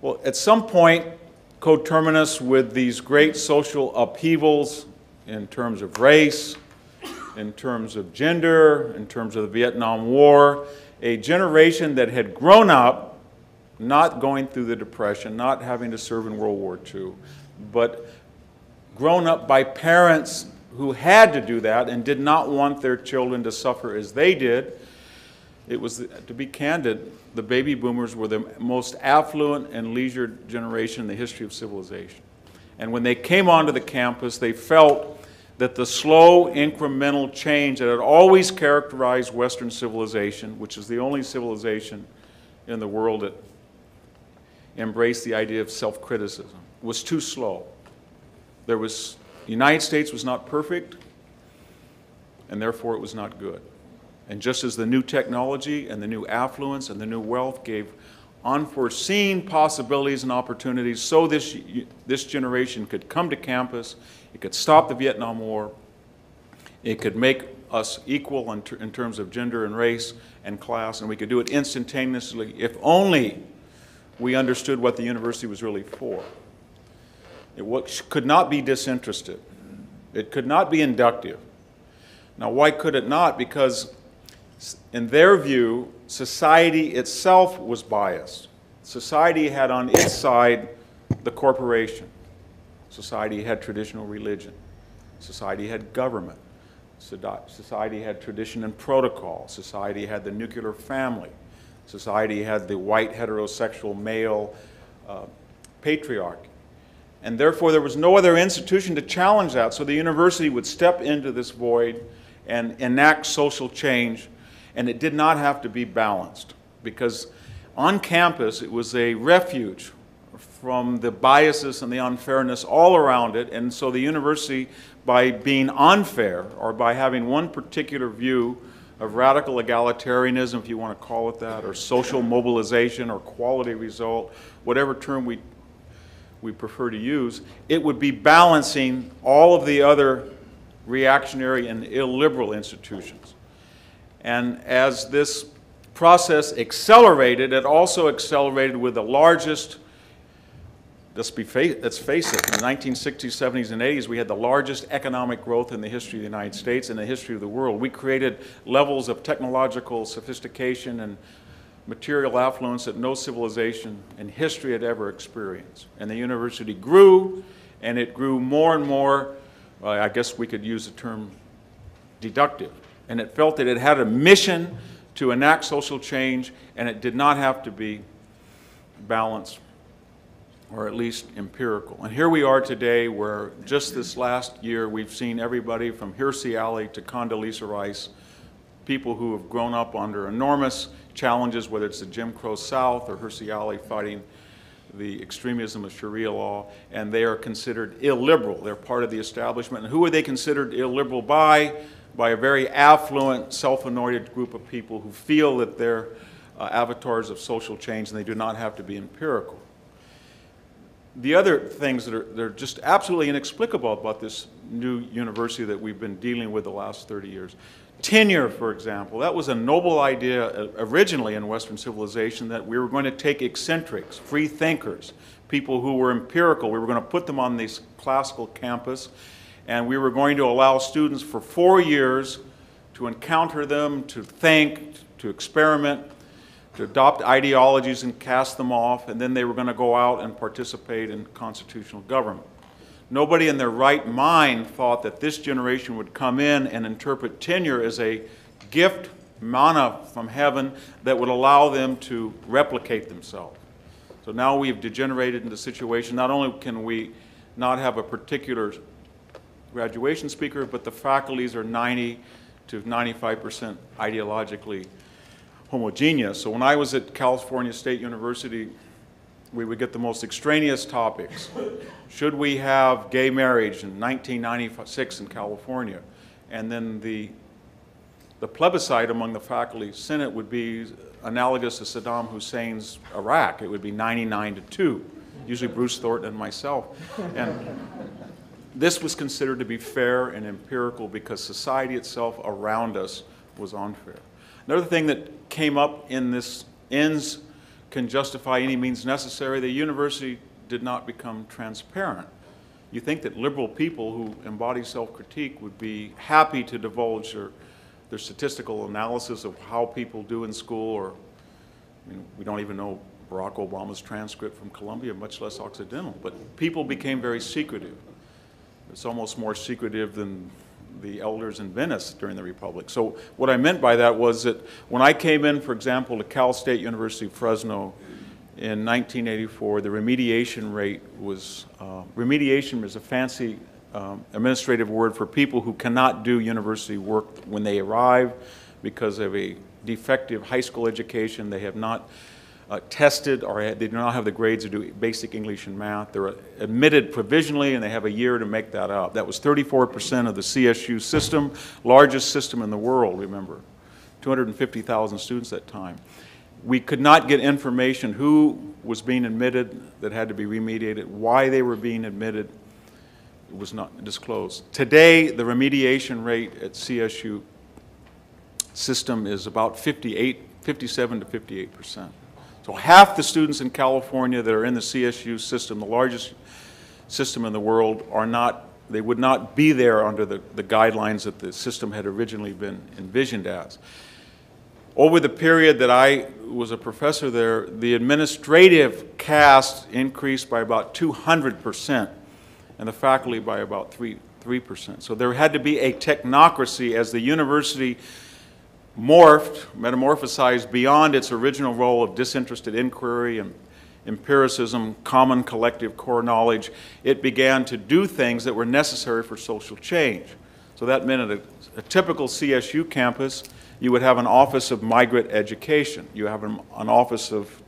Well, at some point, coterminous with these great social upheavals in terms of race, in terms of gender, in terms of the Vietnam War, a generation that had grown up not going through the Depression, not having to serve in World War II, but grown up by parents who had to do that and did not want their children to suffer as they did. It was, to be candid, the baby boomers were the most affluent and leisured generation in the history of civilization. And when they came onto the campus, they felt that the slow, incremental change that had always characterized Western civilization, which is the only civilization in the world that embraced the idea of self-criticism, was too slow. The United States was not perfect, and therefore it was not good. And just as the new technology and the new affluence and the new wealth gave unforeseen possibilities and opportunities, so this generation could come to campus, it could stop the Vietnam War, it could make us equal in terms of gender and race and class, and we could do it instantaneously if only we understood what the university was really for. It could not be disinterested. It could not be inductive. Now, why could it not? Because in their view, society itself was biased. Society had on its side the corporation. Society had traditional religion. Society had government. Society had tradition and protocol. Society had the nuclear family. Society had the white heterosexual male patriarchy. And therefore, there was no other institution to challenge that. So the university would step into this void and enact social change. And it did not have to be balanced, because on campus it was a refuge from the biases and the unfairness all around it. And so the university, by being unfair or by having one particular view of radical egalitarianism, if you want to call it that, or social mobilization or quality result, whatever term we prefer to use, it would be balancing all of the other reactionary and illiberal institutions. And as this process accelerated, it also accelerated with the largest, let's face it, in the 1960s, 70s, and 80s, we had the largest economic growth in the history of the United States and the history of the world. We created levels of technological sophistication and material affluence that no civilization in history had ever experienced. And the university grew, and it grew more and more, I guess we could use the term deductive. And it felt that it had a mission to enact social change, and it did not have to be balanced, or at least empirical. And here we are today, where just this last year we've seen everybody from Hersey Alley to Condoleezza Rice, people who have grown up under enormous challenges, whether it's the Jim Crow South or Hersey Alley fighting the extremism of Sharia law, and they are considered illiberal. They're part of the establishment. And who are they considered illiberal by? By a very affluent, self-anointed group of people who feel that they're avatars of social change, and they do not have to be empirical. The other things that are just absolutely inexplicable about this new university that we've been dealing with the last 30 years. Tenure, for example, that was a noble idea originally in Western civilization, that we were going to take eccentrics, free thinkers, people who were empirical. We were going to put them on this classical campus, and we were going to allow students for 4 years to encounter them, to think, to experiment, to adopt ideologies and cast them off, and then they were going to go out and participate in constitutional government. Nobody in their right mind thought that this generation would come in and interpret tenure as a gift, manna from heaven, that would allow them to replicate themselves. So now we've degenerated into a situation, not only can we not have a particular graduation speaker, but the faculties are 90 to 95% ideologically homogeneous. So when I was at California State University, we would get the most extraneous topics. Should we have gay marriage in 1996 in California? And then the plebiscite among the faculty senate would be analogous to Saddam Hussein's Iraq. It would be 99-2, usually Bruce Thornton and myself. And this was considered to be fair and empirical because society itself around us was unfair. Another thing that came up in this ends can justify any means necessary, the university did not become transparent. You think that liberal people who embody self-critique would be happy to divulge their statistical analysis of how people do in school, or I mean, we don't even know Barack Obama's transcript from Columbia, much less Occidental, but people became very secretive. It's almost more secretive than the elders in Venice during the Republic. So what I meant by that was that when I came in, for example, to Cal State University Fresno in 1984, the remediation rate was, remediation is a fancy administrative word for people who cannot do university work when they arrive because of a defective high school education. They have not tested, or they do not have the grades to do basic English and math. They're admitted provisionally, and they have a year to make that up. That was 34% of the CSU system, largest system in the world, remember. 250,000 students at that time. We could not get information who was being admitted that had to be remediated, why they were being admitted. It was not disclosed. Today, the remediation rate at CSU system is about 57 to 58%. So half the students in California that are in the CSU system, the largest system in the world, are not, they would not be there under the guidelines that the system had originally been envisioned as. Over the period that I was a professor there, the administrative cast increased by about 200%, and the faculty by about 3%. So there had to be a technocracy as the university metamorphosized beyond its original role of disinterested inquiry and empiricism, common collective core knowledge. It began to do things that were necessary for social change. So that meant at a typical CSU campus, you would have an office of migrant education. You have an office of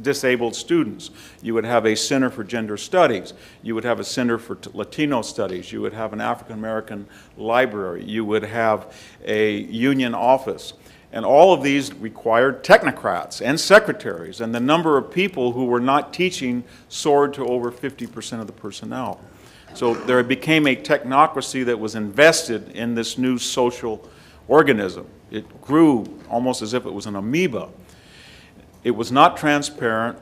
disabled students. You would have a center for gender studies. You would have a center for Latino studies. You would have an African American library. You would have a union office. And all of these required technocrats and secretaries. And the number of people who were not teaching soared to over 50% of the personnel. So there became a technocracy that was invested in this new social organism. It grew almost as if it was an amoeba. It was not transparent.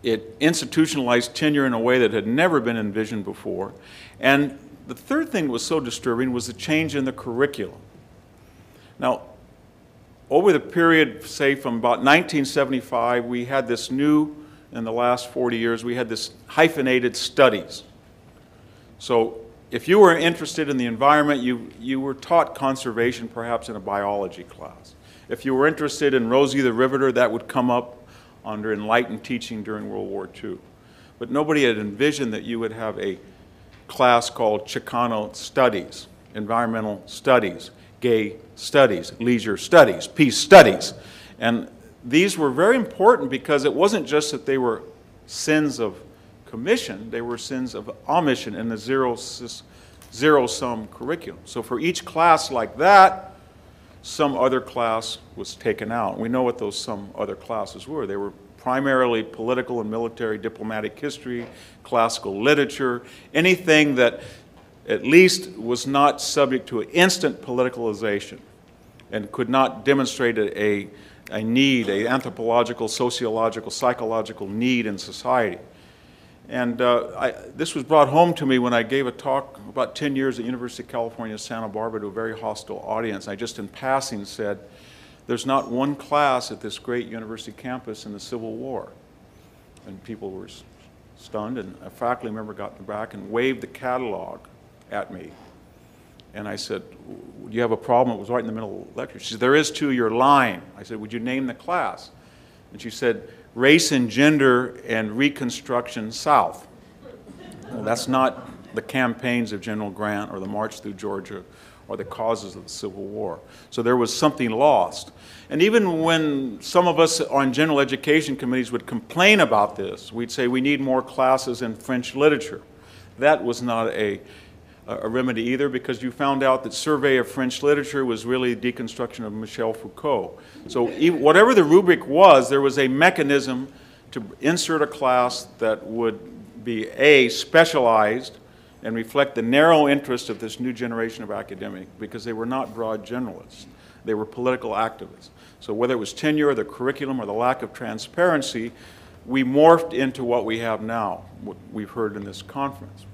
It institutionalized tenure in a way that had never been envisioned before. And the third thing that was so disturbing was the change in the curriculum. Now, over the period, say, from about 1975, we had this new, in the last 40 years, we had this hyphenated studies. So if you were interested in the environment, you were taught conservation perhaps in a biology class. If you were interested in Rosie the Riveter, that would come up under enlightened teaching during World War II. But nobody had envisioned that you would have a class called Chicano Studies, Environmental Studies, Gay Studies, Leisure Studies, Peace Studies. And these were very important because it wasn't just that they were sins of commission, they were sins of omission in the zero-sum curriculum. So for each class like that, some other class was taken out. We know what those some other classes were. They were primarily political and military diplomatic history, classical literature, anything that at least was not subject to an instant politicalization and could not demonstrate a need, an anthropological, sociological, psychological need in society. And this was brought home to me when I gave a talk about 10 years at University of California, Santa Barbara, to a very hostile audience. I just in passing said, there's not one class at this great university campus in the Civil War. And people were stunned, and a faculty member got in the back and waved the catalog at me. And I said, do you have a problem? It was right in the middle of the lecture. She said, there is too, you're lying. I said, would you name the class? And she said, Race and Gender and Reconstruction South. Well, that's not the campaigns of General Grant or the March through Georgia or the causes of the Civil War. So there was something lost. And even when some of us on general education committees would complain about this, we'd say we need more classes in French literature. That was not a remedy either, because you found out that Survey of French Literature was really a deconstruction of Michel Foucault. So whatever the rubric was, there was a mechanism to insert a class that would be A, specialized and reflect the narrow interest of this new generation of academic, because they were not broad generalists. They were political activists. So whether it was tenure or the curriculum or the lack of transparency, we morphed into what we have now, what we've heard in this conference.